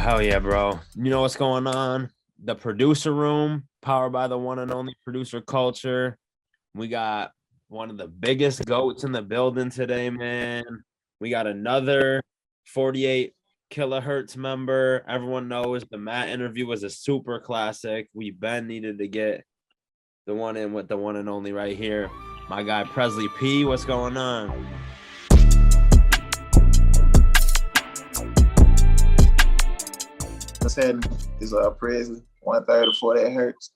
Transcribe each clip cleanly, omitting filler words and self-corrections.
hell yeah, bro. You know what's going on? The producer room, powered by the one and only producer culture. We got one of the biggest goats in the building today, man. We got another 48 kilohertz member. Everyone knows the Matt interview was a super classic. We've been needed to get the one in with the one and only right here. My guy Prezzley P. What's going on? What's happening? Is Prezzley, 1/3 of 48 Hertz,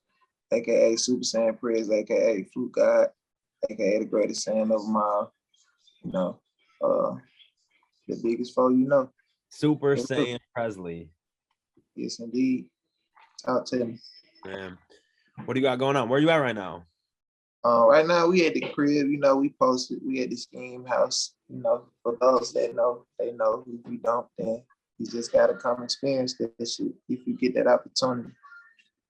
aka Super Saiyan Prez, aka Fruit God, aka the greatest Saiyan of them all. You know, the biggest foe you know. Super Saiyan Prezzley. Yes, indeed. Talk to me. Man, what do you got going on? Where you at right now? Right now we at the crib. You know, we posted. We at the Scheme House. You know, for those that know, they know. If you don't, then you just gotta come experience this shit if you get that opportunity.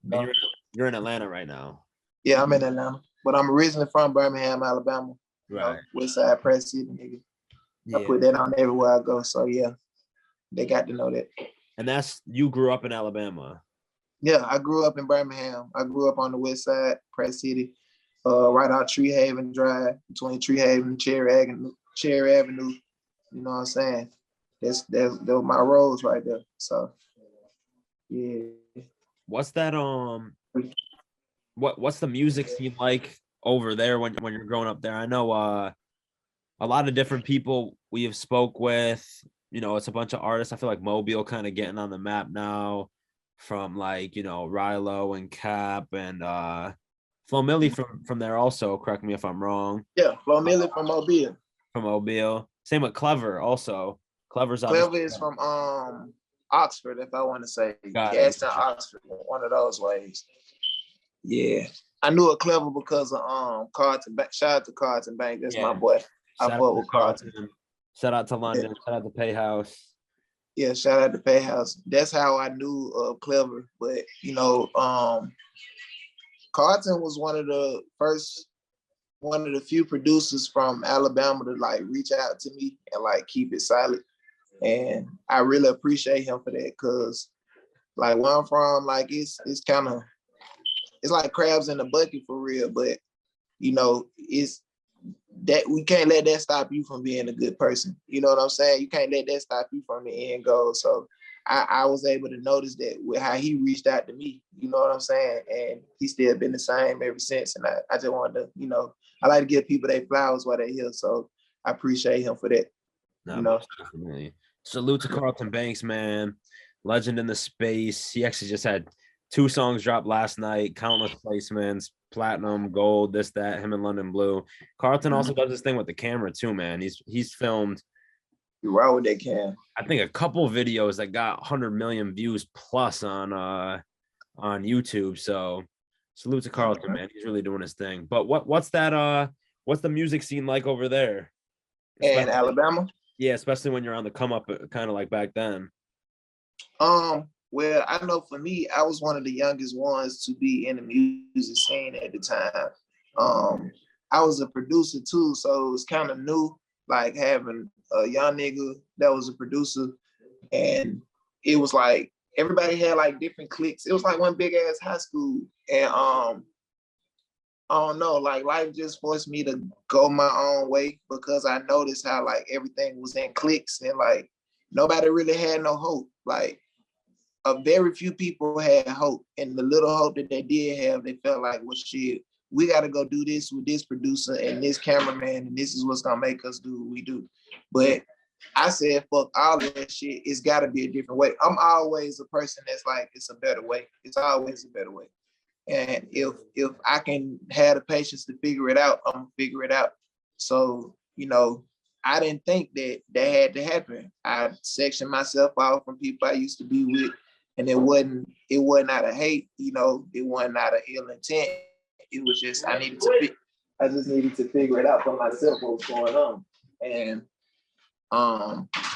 And you're in Atlanta right now. Yeah, I'm in Atlanta, but I'm originally from Birmingham, Alabama. Right. West Side Press City, nigga. Yeah. I put that on everywhere I go. So yeah, they got to know that. And you grew up in Alabama. Yeah, I grew up in Birmingham. I grew up on the west side, Press City, right out Tree Haven Drive, between Tree Haven and Cherry Avenue. You know what I'm saying? Those my roads right there. So yeah. What's that what's the music scene like over there when you're growing up there? I know a lot of different people we have spoke with. You know, it's a bunch of artists. I feel like Mobile kind of getting on the map now, from like, you know, Rilo and Cap and Flo Milli from there also. Correct me if I'm wrong. Yeah, Flo Milli from Mobile. From Mobile. Same with Clever also. Clever is from Oxford, if I want to say. Gaston, Oxford, one of those ways. Yeah. I knew it Clever because of Carlton Bank. Shout out to Carlton Bank. That's my boy. I fought with Carlton. Shout out to London. Yeah. Shout out to Payhouse. Yeah, shout out to Payhouse. That's how I knew of Clever. But you know, Carlton was one of the few producers from Alabama to like reach out to me and like keep it silent. And I really appreciate him for that, because like where I'm from, like it's like crabs in the bucket for real. But you know, it's that we can't let that stop you from being a good person. You know what I'm saying? You can't let that stop you from the end goal. So I was able to notice that with how he reached out to me. You know what I'm saying? And he's still been the same ever since. And I just wanted to, you know, I like to give people their flowers while they're here. So I appreciate him for that. No, you know? Definitely. Salute to Carlton Banks, man. Legend in the space. He actually just had 2 songs drop last night, countless placements, platinum, gold, this, that, him and London Blue. Carlton also does this thing with the camera too, man. He's filmed. You're right with that cam. I think a couple videos that got 100 million views plus on YouTube. So salute to Carlton, man. He's really doing his thing. But what's the music scene like over there? In Alabama? Yeah, especially when you're on the come up, kind of like back then. Well, I know for me, I was one of the youngest ones to be in the music scene at the time. I was a producer too, so it was kind of new, like having a young nigga that was a producer. And it was like everybody had like different cliques. It was like one big ass high school. And I don't know, like life just forced me to go my own way, because I noticed how like everything was in cliques and like nobody really had no hope. Like a very few people had hope, and the little hope that they did have, they felt like, well, shit, we got to go do this with this producer and this cameraman, and this is what's gonna make us do what we do. But I said, fuck all of that shit. It's got to be a different way. I'm always a person that's like, it's a better way. It's always a better way. And if I can have the patience to figure it out, I'm gonna figure it out. So, you know, I didn't think that had to happen. I sectioned myself out from people I used to be with, and it wasn't out of hate, you know, it wasn't out of ill intent. It was just I just needed to figure it out for myself what was going on. And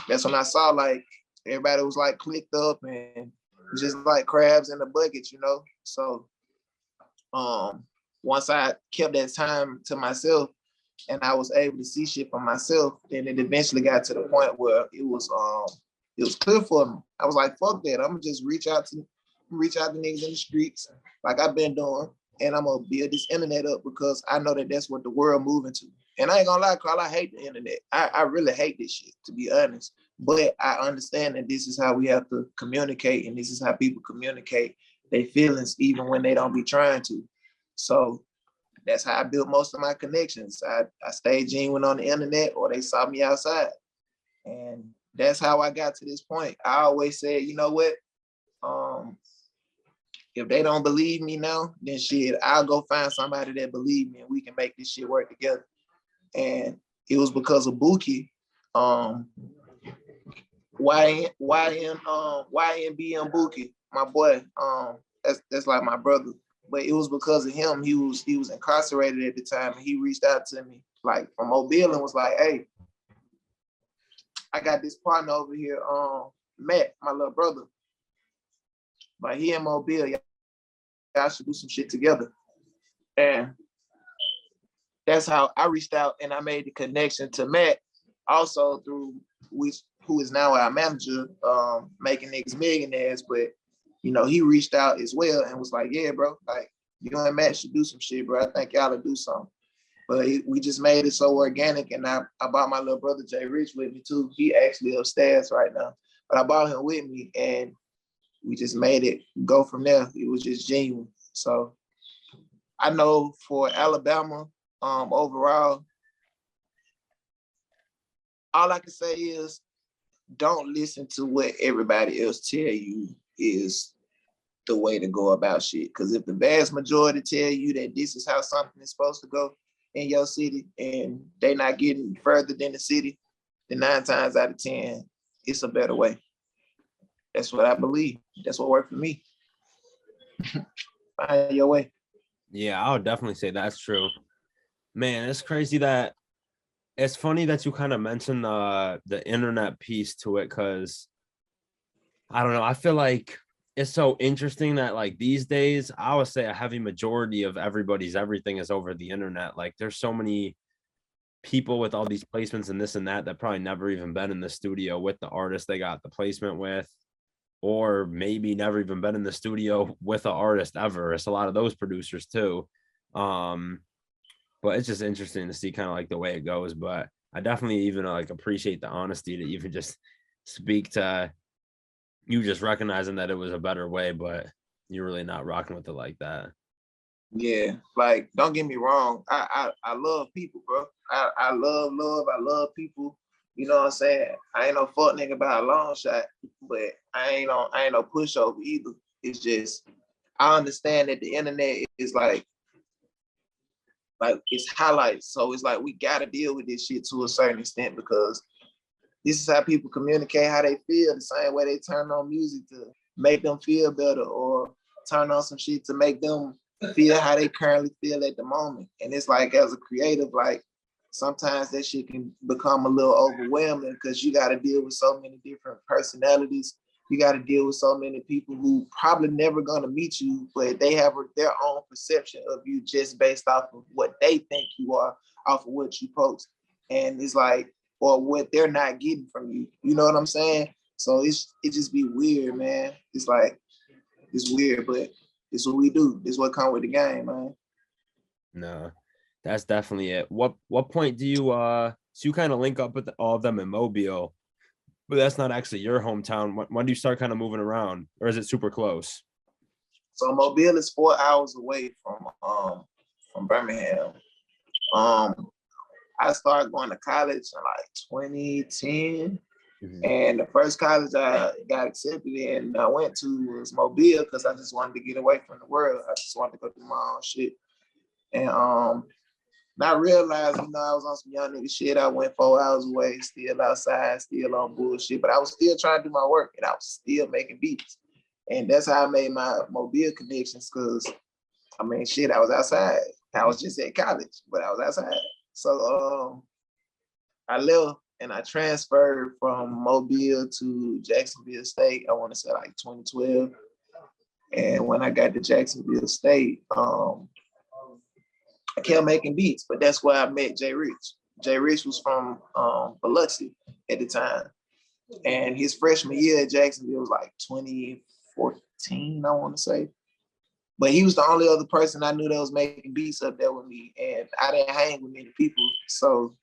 that's when I saw like everybody was like clicked up and just like crabs in the bucket, you know. So once I kept that time to myself and I was able to see shit for myself, then it eventually got to the point where it was it was clear for me. I was like, fuck that. I'm gonna just reach out to niggas in the streets like I've been doing, and I'm gonna build this internet up because I know that that's what the world moving to. And I ain't gonna lie, Carl, I hate the internet. I really hate this shit, to be honest. But I understand that this is how we have to communicate, and this is how people communicate their feelings even when they don't be trying to. So that's how I built most of my connections. I stayed genuine on the internet, or they saw me outside. And that's how I got to this point. I always said, you know what? If they don't believe me now, then shit, I'll go find somebody that believe me and we can make this shit work together. And it was because of Buki, YNB Buki, my boy. That's like my brother. But it was because of him. He was incarcerated at the time, and he reached out to me like from Mobile and was like, "Hey, I got this partner over here, Matt, my little brother. But he in Mobile, y'all should do some shit together." And that's how I reached out, and I made the connection to Matt, also through who is now our manager, making niggas millionaires. But you know, he reached out as well and was like, "Yeah, bro, like you and Matt should do some shit, bro. I think y'all will do something." But we just made it so organic, and I brought my little brother Jay Rich with me too. He actually upstairs right now, but I brought him with me, and we just made it go from there. It was just genuine. So I know for Alabama, overall, all I can say is don't listen to what everybody else tell you is the way to go about shit. Because if the vast majority tell you that this is how something is supposed to go in your city, and they not getting further than the city, then 9 times out of 10, it's a better way. That's what I believe. That's what worked for me. Find your way. Yeah, I would definitely say that's true. Man, it's crazy that it's funny that you kind of mentioned the internet piece to it, because I don't know. I feel like it's so interesting that like these days, I would say a heavy majority of everybody's everything is over the internet. Like there's so many people with all these placements and this and that probably never even been in the studio with the artist they got the placement with, or maybe never even been in the studio with an artist ever. It's a lot of those producers too. But it's just interesting to see kind of like the way it goes. But I definitely even like appreciate the honesty to even just speak to you, just recognizing that it was a better way, but you're really not rocking with it like that. Yeah, like don't get me wrong. I love people, bro. I love people. You know what I'm saying? I ain't no fuck nigga by a long shot, but I ain't no pushover either. It's just I understand that the internet is like it's highlights. So it's like we gotta deal with this shit to a certain extent, because this is how people communicate how they feel, the same way they turn on music to make them feel better, or turn on some shit to make them feel how they currently feel at the moment. And it's like, as a creative, like sometimes that shit can become a little overwhelming, because you got to deal with so many different personalities. You got to deal with so many people who probably never gonna meet you, but they have their own perception of you just based off of what they think you are, off of what you post. And it's like, or what they're not getting from you. You know what I'm saying? So it just be weird, man. It's like, it's weird, but it's what we do. It's what come with the game, man. No, that's definitely it. What point do you so you kind of link up with all of them in Mobile, but that's not actually your hometown. When do you start kind of moving around, or is it super close? So Mobile is 4 hours away from Birmingham. I started going to college in like 2010. And the first college I got accepted in and I went to was Mobile, because I just wanted to get away from the world. I just wanted to go do my own shit. And not realizing, you know, I was on some young nigga shit. I went 4 hours away, still outside, still on bullshit, but I was still trying to do my work, and I was still making beats. And that's how I made my Mobile connections, because I mean, shit, I was outside. I was just at college, but I was outside. So I left and I transferred from Mobile to Jacksonville State. I want to say like 2012. And when I got to Jacksonville State, I kept making beats, but that's where I met Jay Rich. Jay Rich was from Biloxi at the time. And his freshman year at Jacksonville was like 2014, I want to say. But he was the only other person I knew that was making beats up there with me. And I didn't hang with many people. So,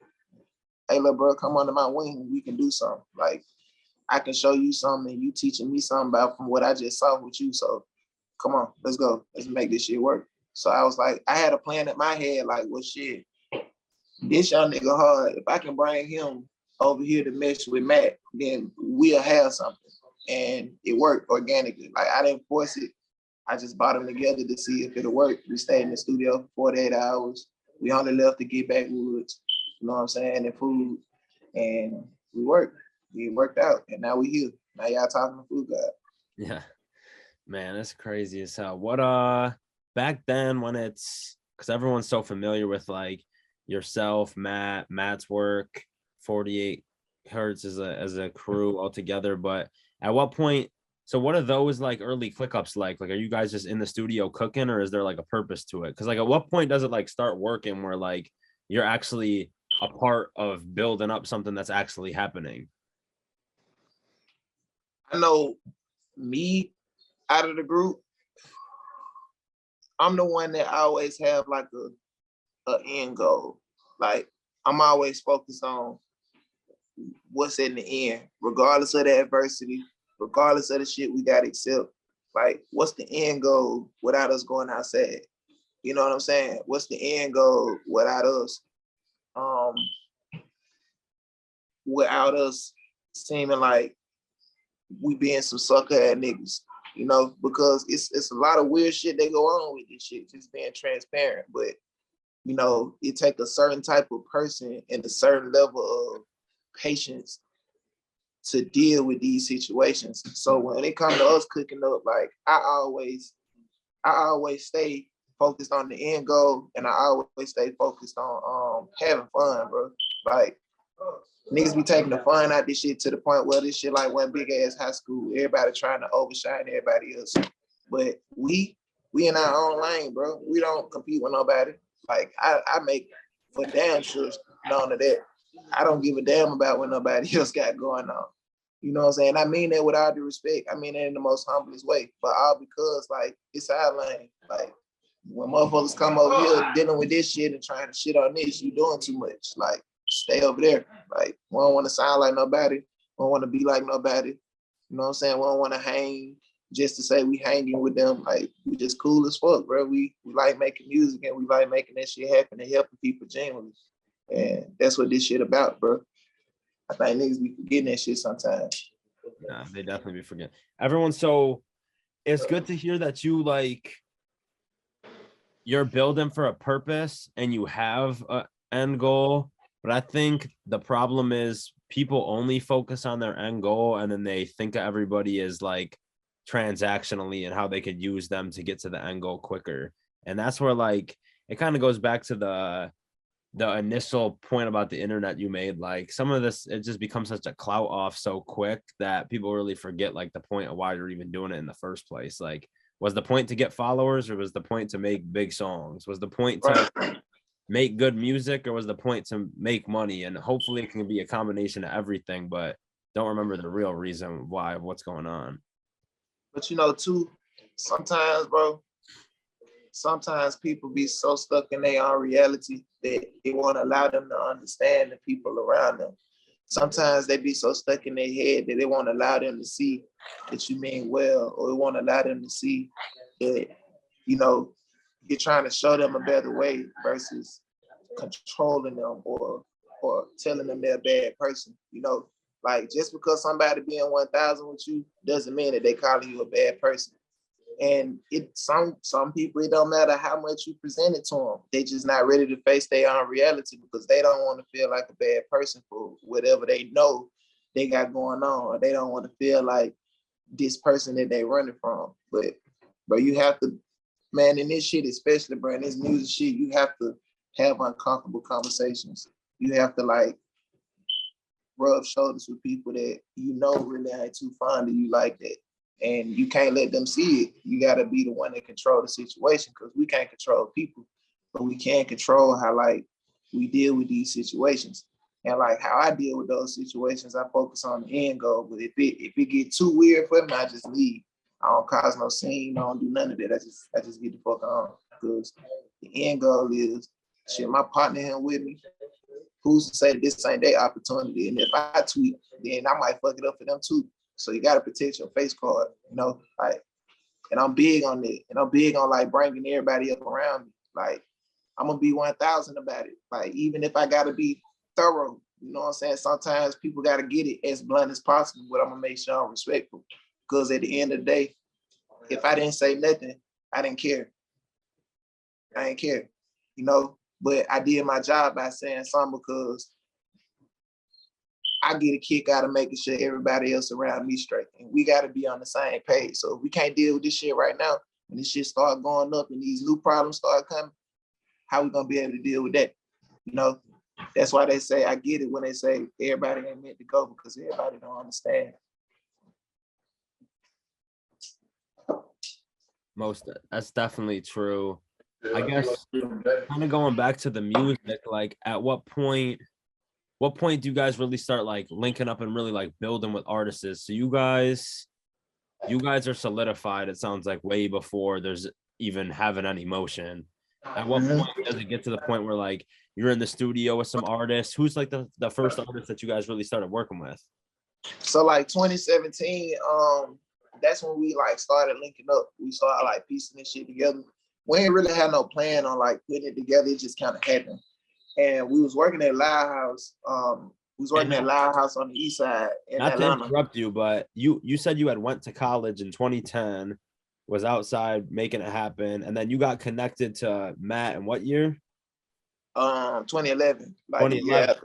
hey, little bro, come under my wing. We can do something. Like, I can show you something and you teaching me something about from what I just saw with you. So, come on, let's go. Let's make this shit work. So I was like, I had a plan in my head, like, well, shit, this young nigga hard. If I can bring him over here to mesh with Matt, then we'll have something. And it worked organically. Like, I didn't force it. I just brought them together to see if it'll work. We stayed in the studio for 48 hours. We only left to get back woods, you know what I'm saying, and food. And we worked. We worked out. And now we here. Now y'all talking to Food God. Yeah. Man, that's crazy as hell. What back then when it's because everyone's so familiar with like yourself, Matt's work, 48 Hertz as a crew all together. But at what point? So what are those like early ClickUps like? Like, are you guys just in the studio cooking, or is there like a purpose to it? Because like, at what point does it like start working where like you're actually a part of building up something that's actually happening? I know me out of the group, I'm the one that always have like a end goal. Like, I'm always focused on what's in the end, regardless of the adversity, regardless of the shit we gotta accept. Like, what's the end goal without us going outside? You know what I'm saying? What's the end goal without us seeming like we being some sucker ass niggas, you know, because it's a lot of weird shit that go on with this shit, just being transparent. But, you know, it take a certain type of person and a certain level of patience to deal with these situations. So when it comes to us cooking up, like, I always stay focused on the end goal, and I always stay focused on having fun, bro. Like, niggas be taking the fun out this shit to the point where this shit like one big ass high school. Everybody trying to overshine everybody else. But we in our own lane, bro. We don't compete with nobody. Like, I make for damn sure none of that. I don't give a damn about what nobody else got going on. You know what I'm saying? I mean that with all due respect. I mean that in the most humblest way. But all because, like, it's our lane. Like, when motherfuckers come over here dealing with this shit and trying to shit on this, you doing too much. Like, stay over there. Like, we don't want to sound like nobody. We don't want to be like nobody. You know what I'm saying? We don't want to hang just to say we hanging with them. Like, we just cool as fuck, bro. We like making music and we like making that shit happen and helping people genuinely. And that's what this shit about, bro. I think niggas be forgetting that shit sometimes. Nah, they definitely be forgetting. Everyone's so it's good to hear that you like you're building for a purpose and you have an end goal. But I think the problem is people only focus on their end goal and then they think of everybody as like transactionally and how they could use them to get to the end goal quicker. And that's where like it kind of goes back to the initial point about the internet you made. Like, some of this, it just becomes such a clout off so quick that people really forget like the point of why you're even doing it in the first place. Like, was the point to get followers, or was the point to make big songs? Was the point to make good music, or was the point to make money? And hopefully it can be a combination of everything, but don't remember the real reason why of what's going on. But you know, too, sometimes, bro, sometimes people be so stuck in their own reality that it won't allow them to understand the people around them. Sometimes they be so stuck in their head that it won't allow them to see that you mean well, or it won't allow them to see that, you know, you're trying to show them a better way versus controlling them or telling them they're a bad person. You know, like, just because somebody being 1,000 with you doesn't mean that they calling you a bad person. And some people, it don't matter how much you present it to them. They just not ready to face their own reality because they don't want to feel like a bad person for whatever they know they got going on. Or they don't want to feel like this person that they running from. But you have to, man, in this shit especially, bro, in this music shit, you have to have uncomfortable conversations. You have to like rub shoulders with people that you know really ain't too fond of you like that. And you can't let them see it. You got to be the one that control the situation, because we can't control people, but we can control how like we deal with these situations. And like how I deal with those situations, I focus on the end goal. But if it get too weird for me, I just leave. I don't cause no scene. I don't do none of that. I just get the fuck on, because the end goal is shit. My partner here with me. Who's to say this ain't their opportunity? And if I tweet, then I might fuck it up for them too. So you gotta protect your face card, like. And I'm big on it. And I'm big on like bringing everybody up around me. Like I'm gonna be 1,000 about it. Like even if I gotta be thorough, you know what I'm saying? Sometimes people gotta get it as blunt as possible, but I'm gonna make sure I'm respectful. Because at the end of the day, if I didn't say nothing, I didn't care. I didn't care, But I did my job by saying something, because I get a kick out of making sure everybody else around me straight. And we got to be on the same page. So if we can't deal with this shit right now, when this shit start going up and these new problems start coming, how we going to be able to deal with that? That's why they say, I get it when they say everybody ain't meant to go, because everybody don't understand. That's definitely true. I guess kind of going back to the music, like at what point do you guys really start like linking up and really like building with artists? So you guys are solidified, it sounds like, way before there's even having any motion. At what point does it get to the point where like you're in the studio with some artists? Who's like the first artist that you guys really started working with? So like 2017, that's when we like started linking up. We started like piecing this shit together. We ain't really had no plan on like putting it together. It just kind of happened. And we was working at Loud House. We was working at Loud House on the east side in Not Atlanta. to interrupt you, but you said you had went to college in 2010, was outside making it happen, and then you got connected to Matt in what year? 2011. Like 2011.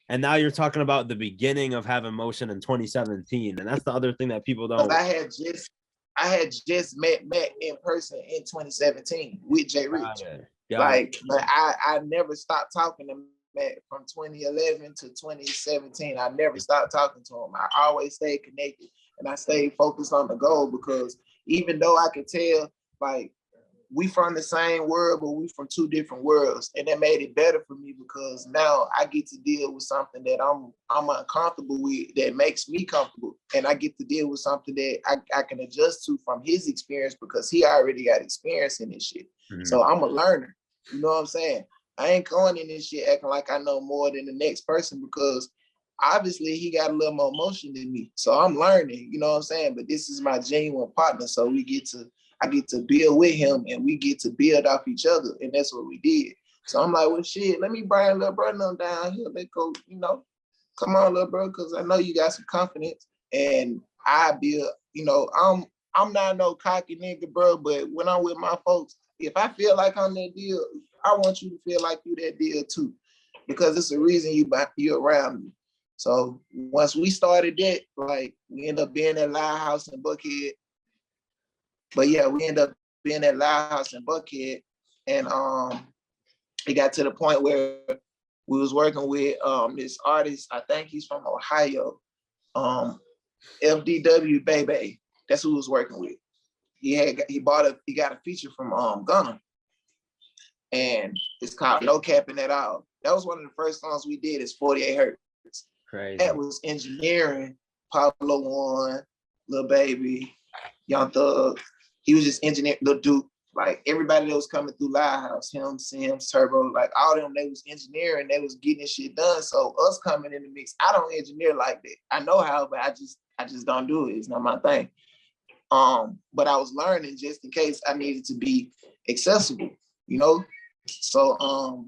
And now you're talking about the beginning of having motion in 2017, and that's the other thing that people don't. I had just met Matt in person in 2017 with Jay Rich. But I never stopped talking to Matt from 2011 to 2017. I never stopped talking to him. I always stayed connected, and I stayed focused on the goal, because even though I could tell, like, we from the same world, but we from two different worlds. And that made it better for me, because now I get to deal with something that I'm uncomfortable with, that makes me comfortable. And I get to deal with something that I can adjust to from his experience, because he already got experience in this shit. Mm-hmm. So I'm a learner. You know what I'm saying? I ain't going in this shit acting like I know more than the next person, because obviously he got a little more emotion than me. So I'm learning, you know what I'm saying? But this is my genuine partner. So I get to build with him, and we get to build off each other. And that's what we did. So I'm like, well, shit, let me bring little brother down here. Let's go, come on, little bro, because I know you got some confidence. And I build, I'm not no cocky nigga, bro, but when I'm with my folks, if I feel like I'm that deal, I want you to feel like you that deal too, because it's the reason you're around me. So once we started that, like, we end up being at Loud House in Buckhead. But yeah, we ended up being at Loud House in Buckhead, and it got to the point where we was working with this artist. I think he's from Ohio, FDW Baby. That's who we was working with. He got a feature from Gunna, and it's called No Capping at All. That was one of the first songs we did. It's 48 Hertz. Crazy. That was engineering. Pablo One, Lil Baby, Young Thug. He was just engineering, Lil Duke, like everybody that was coming through Loud House, him, Sims, Turbo, like all them, they was engineering, they was getting shit done. So us coming in the mix, I don't engineer like that. I know how, but I just don't do it. It's not my thing. But I was learning just in case I needed to be accessible, So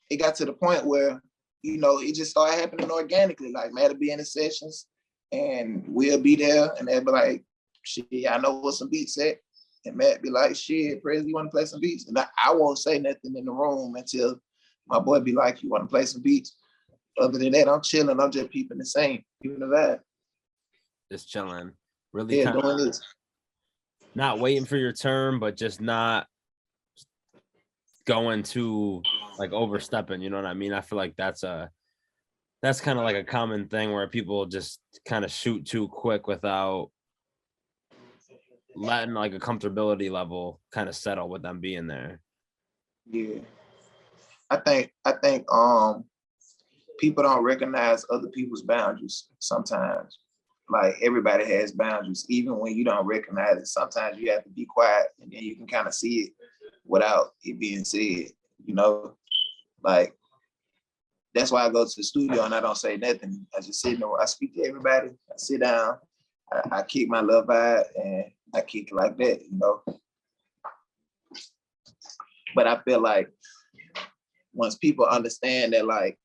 it got to the point where, it just started happening organically. Like, Matt'll be in the sessions, and we'll be there, and they'll be like, shit, I know what some beats at. And Matt be like, shit, Prezzley, you want to play some beats? And I won't say nothing in the room until my boy be like, you want to play some beats? Other than that, I'm chilling. I'm just peeping the same, peeping the vibe. Just chilling. Really doing this. Not waiting for your turn, but just not going to like overstepping. You know what I mean? I feel like that's kind of like a common thing where people just kind of shoot too quick without letting like a comfortability level kind of settle with them being there. Yeah. I think people don't recognize other people's boundaries sometimes. Like everybody has boundaries, even when you don't recognize it. Sometimes you have to be quiet and then you can kind of see it without it being said, you know? Like that's why I go to the studio and I don't say nothing. I just sit there, I speak to everybody, I sit down, I kick my little vibe and I kick it like that, you know? But I feel like once people understand that like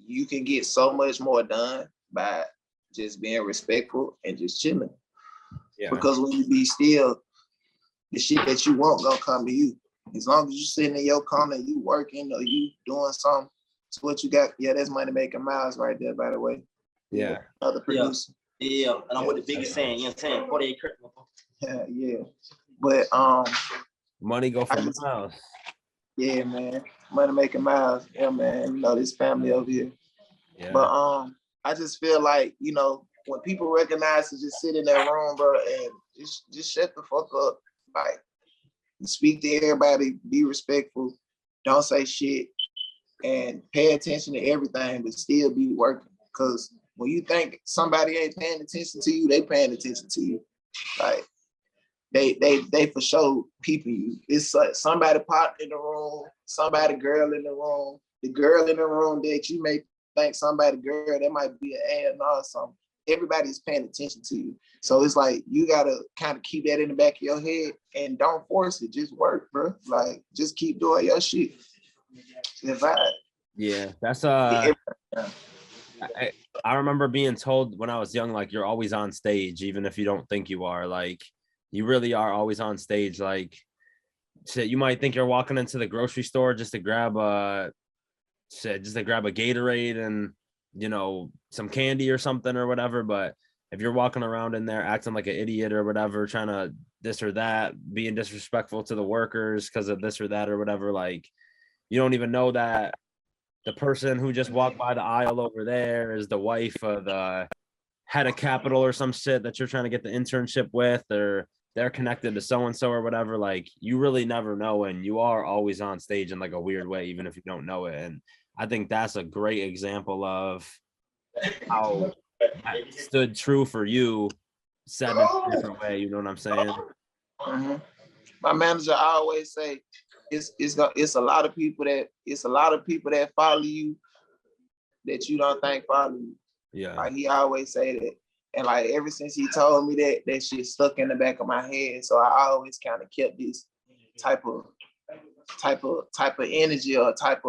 you can get so much more done by just being respectful and just chilling. Yeah. Because when you be still, the shit that you want gonna come to you. As long as you sitting in your corner, you working or you doing something to what you got. Yeah, that's money making miles right there, by the way. Yeah. Other producer. Yeah, and I'm with the biggest saying, you know what I'm saying? 48 Yeah, yeah. But money go for miles. Yeah, man. Money making miles. Yeah, man. You know, this family over here. Yeah. But I just feel like, you know, when people recognize to just sit in that room, bro, and just shut the fuck up. Like, speak to everybody, be respectful, don't say shit, and pay attention to everything, but still be working. Because when you think somebody ain't paying attention to you, they paying attention to you. Like, they for sure peeping you. It's like somebody popped in the room, somebody girl in the room. The girl in the room that you may think somebody girl, that might be an ad or something. Everybody's paying attention to you. So it's like you gotta kind of keep that in the back of your head and don't force it. Just work, bro. Like just keep doing your shit. Yeah, that's I remember being told when I was young, like you're always on stage, even if you don't think you are. Like you really are always on stage. Like shit, you might think you're walking into the grocery store just to grab a Gatorade and you know some candy or something or whatever. But if you're walking around in there acting like an idiot or whatever, trying to this or that, being disrespectful to the workers because of this or that or whatever, like you don't even know that the person who just walked by the aisle over there is the wife of the head of capital or some shit that you're trying to get the internship with, or they're connected to so-and-so or whatever. Like you really never know. And you are always on stage in like a weird way, even if you don't know it. And I think that's a great example of how that stood true for you said in a different way. You know what I'm saying? Mm-hmm. My manager always say, it's a lot of people that follow you that you don't think follow you. Yeah. Like he always say that. And like ever since he told me that shit stuck in the back of my head. So I always kind of kept this type of energy or type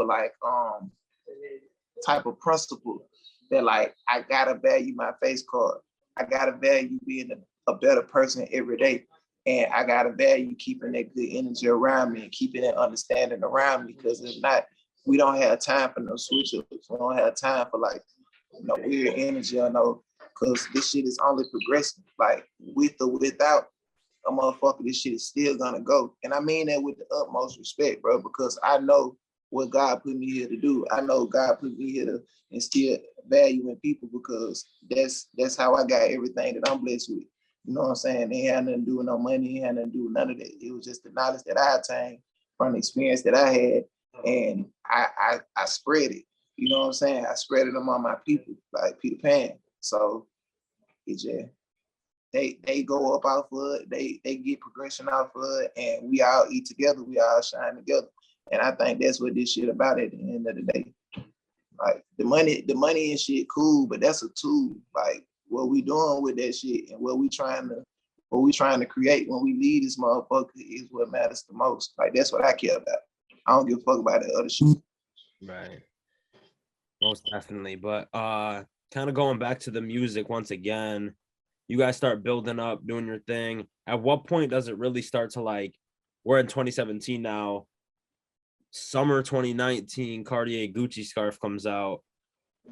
of principle that like I gotta value my face card. I gotta value being a better person every day. And I gotta value keeping that good energy around me and keeping that understanding around me. Because if not, we don't have time for no switch ups. We don't have time for like no weird energy or no, because this shit is only progressing. Like with or without a motherfucker, this shit is still gonna go. And I mean that with the utmost respect, bro, because I know what God put me here to do. I know God put me here to instill value in people because that's how I got everything that I'm blessed with. You know what I'm saying? It had nothing to do with no money. It had nothing to do with none of that. It was just the knowledge that I attained from the experience that I had. And I spread it. You know what I'm saying? I spread it among my people, like Peter Pan. So it just, they go up off of it. They get progression off of it. And we all eat together. We all shine together. And I think that's what this shit about at the end of the day. Like the money and shit cool, but that's a tool. Like what we doing with that shit and what we trying to create when we lead this motherfucker is what matters the most. Like that's what I care about. I don't give a fuck about the other shit. Right. Most definitely. But kind of going back to the music once again, you guys start building up, doing your thing. At what point does it really start to like, we're in 2017 now, summer 2019, Cartier Gucci scarf comes out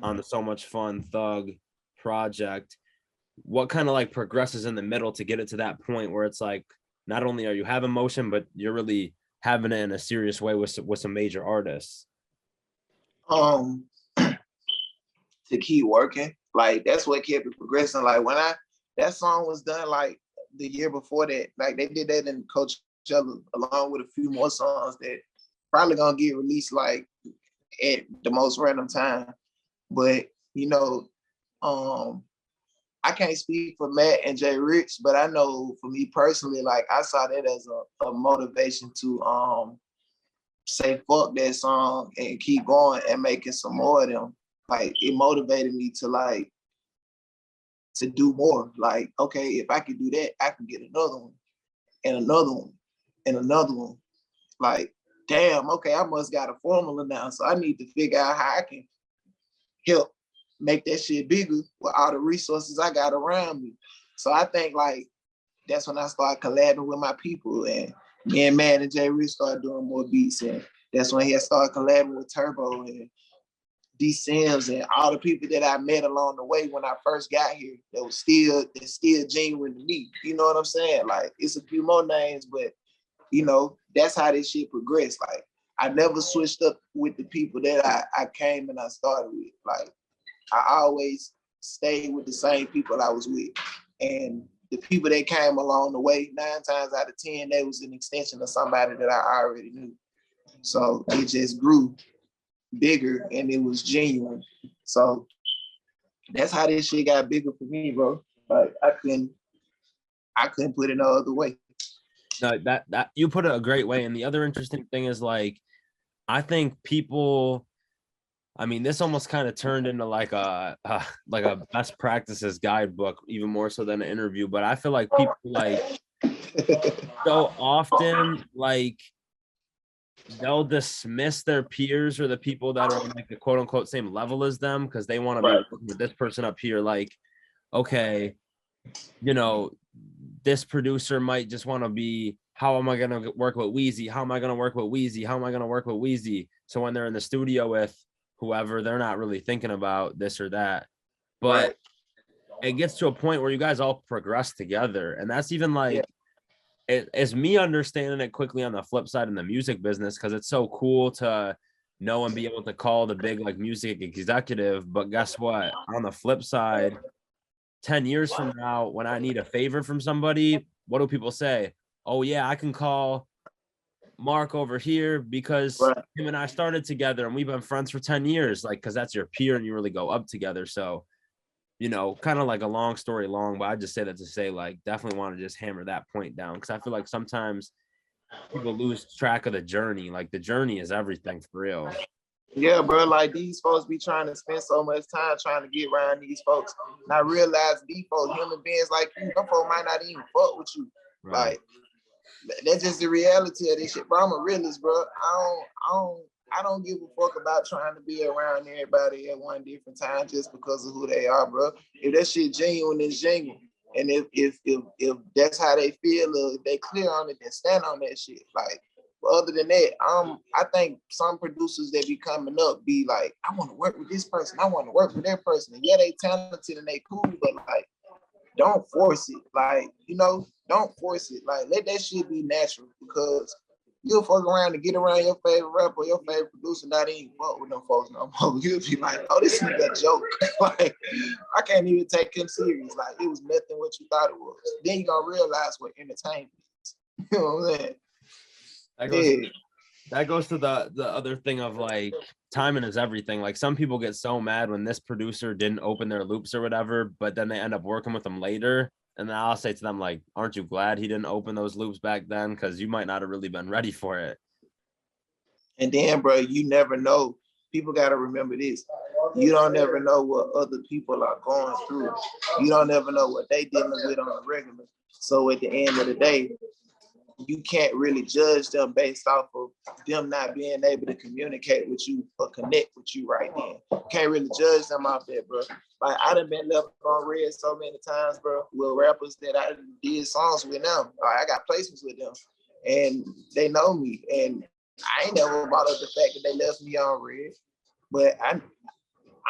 on the So Much Fun Thug project. What kind of like progresses in the middle to get it to that point where it's like, not only are you having motion, but you're really having it in a serious way with some major artists? To keep working. Like that's what kept it progressing. Like when that song was done like the year before that, like they did that in Coachella along with a few more songs that probably gonna get released like at the most random time. But I can't speak for Matt and Jay Rich, but I know for me personally, like I saw that as a motivation to say fuck that song and keep going and making some more of them. Like it motivated me to do more. Like, okay, if I can do that, I can get another one and another one and another one. Like, damn, okay, I must got a formula now. So I need to figure out how I can help make that shit bigger with all the resources I got around me. So I think like that's when I started collabing with my people, and me and Matt and Jay Rich started doing more beats, and that's when he had started collabing with Turbo and D Sims and all the people that I met along the way when I first got here that was still genuine to me. You know what I'm saying? Like it's a few more names, but that's how this shit progressed. Like I never switched up with the people that I came and I started with. Like I always stayed with the same people I was with. And the people that came along the way, 9 times out of 10, they was an extension of somebody that I already knew. So it just grew bigger and it was genuine. So that's how this shit got bigger for me, bro. Like I couldn't put it no other way. No, that you put it a great way. And the other interesting thing is like, I think people, I mean, this almost kind of turned into like a best practices guidebook, even more so than an interview. But I feel like people like so often like they'll dismiss their peers or the people that are on like the quote unquote same level as them because they want to be working with this person up here. Like, okay, this producer might just want to be, how am I going to work with Wheezy? How am I going to work with Wheezy? How am I going to work with Wheezy? So when they're in the studio with whoever, they're not really thinking about this or that. But it gets to a point where you guys all progress together. And that's even like, it's me understanding it quickly on the flip side in the music business, because it's so cool to know and be able to call the big like music executive. But guess what? On the flip side, 10 years from now, when I need a favor from somebody, what do people say? Oh, yeah, I can call Mark over here because him and I started together and we've been friends for 10 years. Like, because that's your peer and you really go up together. So, kind of like a long story long, but I just say that to say, like, definitely want to just hammer that point down. Because I feel like sometimes people lose track of the journey. Like, the journey is everything for real. Yeah, bro, like these folks be trying to spend so much time trying to get around these folks. And I realize these folks, human beings like you, them folks might not even fuck with you. Right. Like, that's just the reality of this shit, bro. I'm a realist, bro. I don't give a fuck about trying to be around everybody at one different time just because of who they are, bro. If that shit genuine, it's genuine. And if that's how they feel, or if they clear on it, then stand on that shit. Like, but other than that, I think some producers that be coming up be like, I want to work with this person, I want to work with that person. And yeah, they talented and they cool, but like, don't force it. Like, don't force it. Like, let that shit be natural, because you'll fuck around to get around your favorite rapper, your favorite producer, not even fuck with them folks no more. You'll be like, oh, this nigga a joke. Like, I can't even take him serious. Like, it was nothing what you thought it was. Then you're gonna realize what entertainment is. You know what I'm saying? That goes to the other thing of like, timing is everything. Like, some people get so mad when this producer didn't open their loops or whatever, but then they end up working with them later. And then I'll say to them, like, aren't you glad he didn't open those loops back then? Because you might not have really been ready for it. And then, bro, you never know. People got to remember this. You don't ever know what other people are going through. You don't ever know what they dealing with on a regular. So at the end of the day, you can't really judge them based off of them not being able to communicate with you or connect with you right then. You can't really judge them off that, bro. Like, I done been left on red so many times, bro, with rappers that I did songs with them. I got placements with them, and they know me. And I ain't never brought up the fact that they left me on red, but I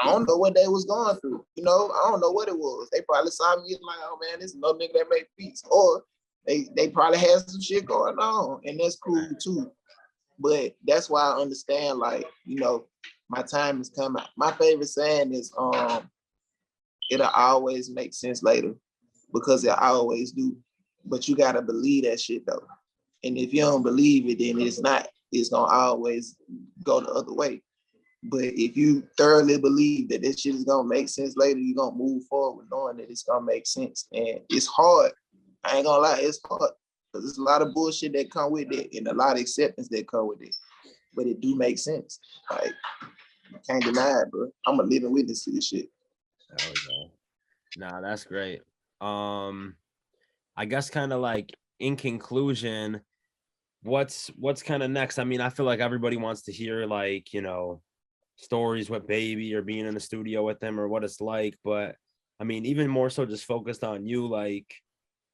don't know what they was going through. I don't know what it was. They probably saw me like, oh man, this is no nigga that make beats. Or they probably had some shit going on, and that's cool too. But that's why I understand, like, my time is coming. My favorite saying is, it'll always make sense later, because it always do. But you gotta believe that shit though. And if you don't believe it, then it's gonna always go the other way. But if you thoroughly believe that this shit is gonna make sense later, you're gonna move forward knowing that it's gonna make sense. And it's hard. I ain't gonna lie, it's hard. Because there's a lot of bullshit that come with it and a lot of acceptance that come with it. But it do make sense. Like, I can't deny it, bro. I'm a living witness to this shit. There we go. Nah, that's great. I guess kind of like in conclusion, what's kind of next? I mean, I feel like everybody wants to hear like, you know, stories with Baby or being in the studio with them or what it's like. But I mean, even more so just focused on you, like,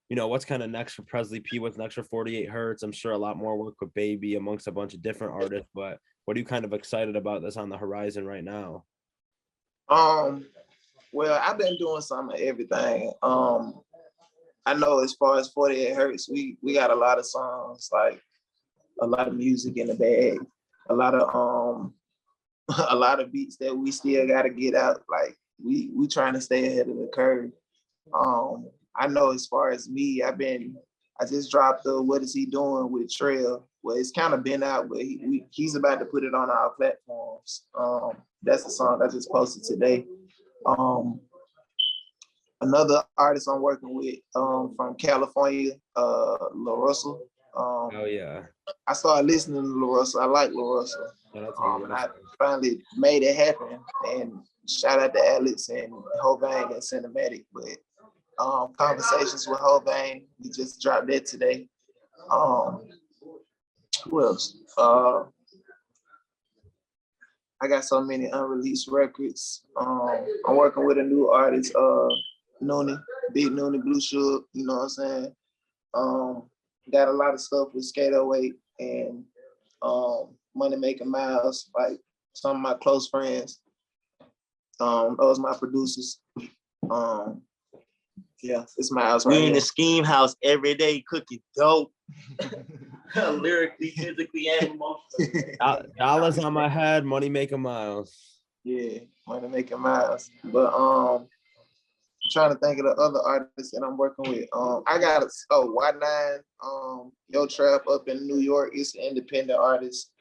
you know, what's kind of next for Prezzley P? What's next for 48 Hertz? I'm sure a lot more work with Baby amongst a bunch of different artists, but what are you kind of excited about that's on the horizon right now? Well, I've been doing some of everything. I know as far as 48 Hertz, we got a lot of songs, like a lot of music in the bag, a lot of a lot of beats that we still gotta get out. Like we trying to stay ahead of the curve. I know as far as me, I just dropped the What Is He Doing with Trail. Well, it's kind of been out, but he's about to put it on our platforms. That's the song I just posted today. Another artist I'm working with from California, La Russell. Oh yeah. I started listening to La Russell. I like La Russell. And I finally made it happen. And shout out to Alex and Hovain and Cinematic. But Conversations with Hovain, we just dropped that today. Who else? I got so many unreleased records. I'm working with a new artist, Noonie, Big Noonie Blue Sugar, you know what I'm saying? Got a lot of stuff with Skate 08 and Money Making Miles, like some of my close friends. Those my producers. Yeah, it's Miles right We in here. the scheme house every day cooking dope. Lyrically, physically, and emotionally. Dollars on my head, money making miles. Yeah, Money Making Miles. But I'm trying to think of the other artists that I'm working with. I got Y9, Yo Trap up in New York. It's an independent artist.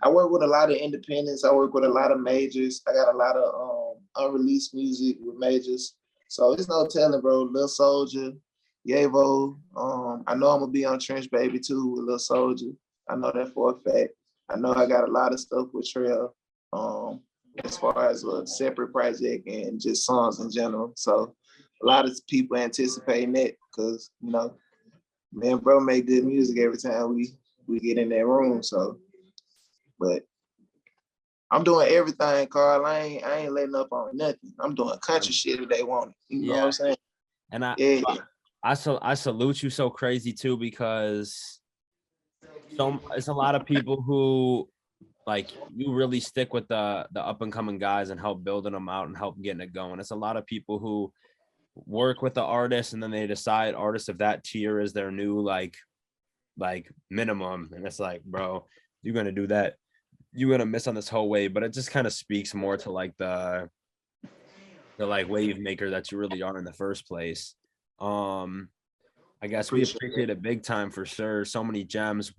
I work with a lot of independents. I work with a lot of majors. I got a lot of unreleased music with majors. So it's no telling, bro. Lil Soldier, Yavo. I know I'm gonna be on Trench Baby too with Lil Soldier. I know that for a fact. I know I got a lot of stuff with Trail. As far as a separate project and just songs in general. So a lot of people anticipating that because, you know, me and bro make good music every time we get in that room. So, but I'm doing everything, Carl. I ain't letting up on nothing. I'm doing country shit if they want it. You know what I'm saying? And Yeah. I salute you so crazy too, because it's a lot of people who like you really stick with the up and coming guys and help building them out and help getting it going. It's a lot of people who work with the artist and then they decide artists of that tier is their new like minimum, and it's like, bro, you're gonna do that, you're gonna miss on this whole wave. But it just kind of speaks more to like the like wave maker that you really are in the first place. I guess we appreciate it big time for sure. So many gems.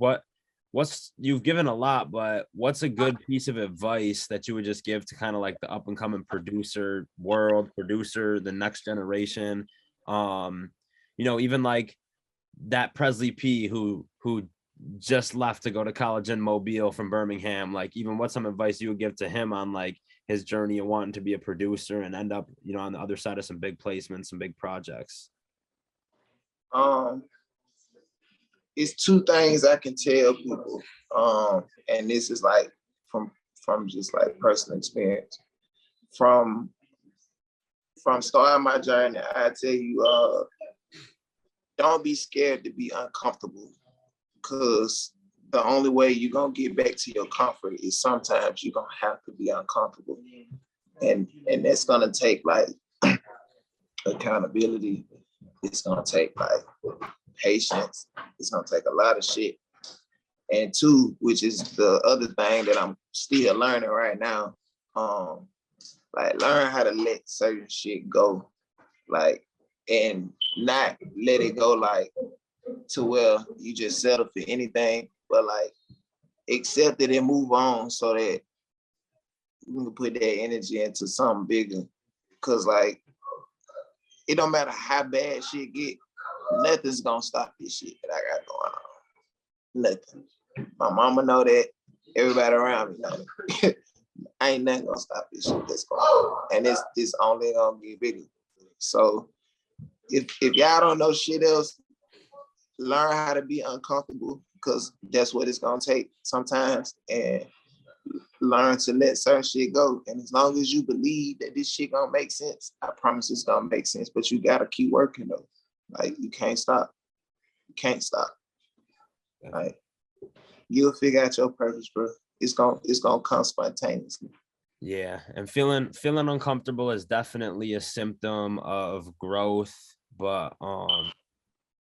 What's you've given a lot, but what's a good piece of advice that you would just give to kind of like the up and coming producer, the next generation? You know, even like that Prezzley P who just left to go to college in Mobile from Birmingham. Like, even what's some advice you would give to him on like his journey of wanting to be a producer and end up, you know, on the other side of some big placements, some big projects? It's two things I can tell people, and this is like from just like personal experience. From starting my journey, I tell you, don't be scared to be uncomfortable, because the only way you're gonna get back to your comfort is sometimes you're gonna have to be uncomfortable, and that's gonna take like accountability. It's gonna take like patience. It's gonna take a lot of shit. And two, which is the other thing that I'm still learning right now, like learn how to let certain shit go, like, and not let it go like to where you just settle for anything, but like accept it and move on so that we can put that energy into something bigger. Cause like it don't matter how bad shit get, nothing's gonna stop this shit that I got going on. Nothing. My mama know that. Everybody around me know that. Ain't nothing gonna stop this shit that's going on. And it's only gonna get bigger. So if y'all don't know shit else, learn how to be uncomfortable, because that's what it's gonna take sometimes, and learn to let certain shit go. And as long as you believe that this shit gonna make sense, I promise it's gonna make sense. But you gotta keep working though. Like you can't stop. You can't stop. Like you'll figure out your purpose, bro. It's gonna come spontaneously. Yeah, and feeling uncomfortable is definitely a symptom of growth. But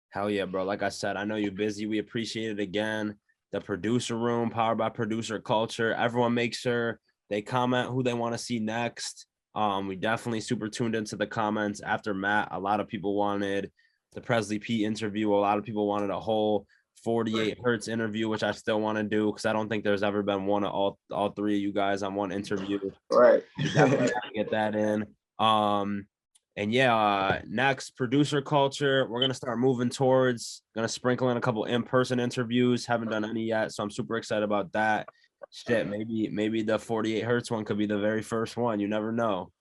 hell yeah, bro. Like I said, I know you're busy. We appreciate it again. The producer room, powered by producer culture. Everyone make sure they comment who they want to see next. We definitely super tuned into the comments after Matt. A lot of people wanted the Prezzley P interview. A lot of people wanted a whole 48 Hertz interview, which I still want to do because I don't think there's ever been one of all three of you guys on one interview. Right. We definitely gotta get that in. And yeah, next producer culture, we're gonna start moving towards, gonna sprinkle in a couple in-person interviews. Haven't done any yet, so I'm super excited about that. Shit, maybe the 48 Hertz one could be the very first one. You never know.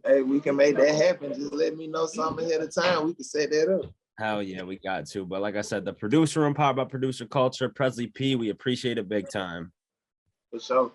Hey, we can make that happen. Just let me know something ahead of time. We can set that up. Hell yeah, we got to. But like I said, the producer room, powered by producer culture, Prezzley P, we appreciate it big time. For sure.